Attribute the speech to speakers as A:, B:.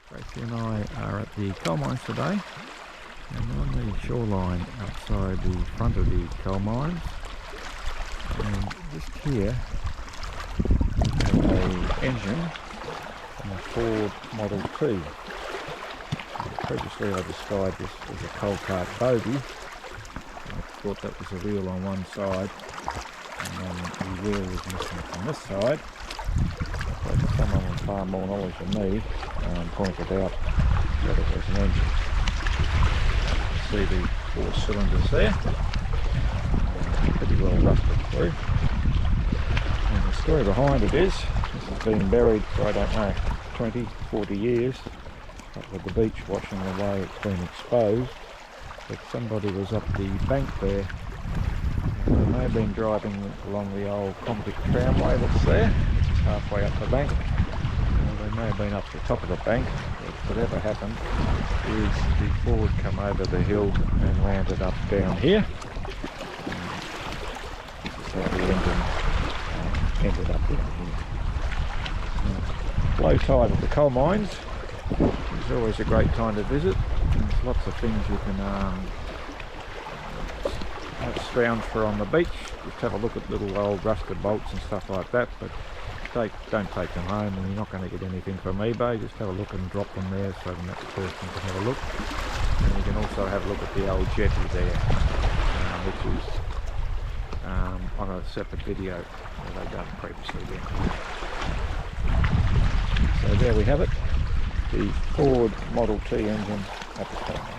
A: Tracy and I are at the coal mines today, and on the shoreline outside the front of the coal mines, and just here we have an engine on a Ford Model T. Previously I described this as a coal cart bogey. I thought that was a wheel on one side and the wheel was missing from this side. But someone with far more knowledge than me pointed out that it was an engine. You see the 4 cylinders there, pretty well rusted through. And the story behind it is, this has been buried for, I don't know, 20, 40 years up at the beach watching the way it's been exposed. But somebody was up the bank there. They may have been driving along the old Convict tramway that's there, which is halfway up the bank. They may have been up the top of the bank, but whatever happened is the Ford come over the hill and landed up down here. This is how the engine ended up down here. Low tide at the coal mines is always a great time to visit. There's lots of things you can scrounge for on the beach. Just have a look at little old rusted bolts and stuff like that, but don't take them home, and you're not going to get anything from eBay. Just have a look and drop them there so the next person can have a look. And you can also have a look at the old jetty there, which is on a separate video that I've done previously there. So there we have it, the Ford Model T engine at the top.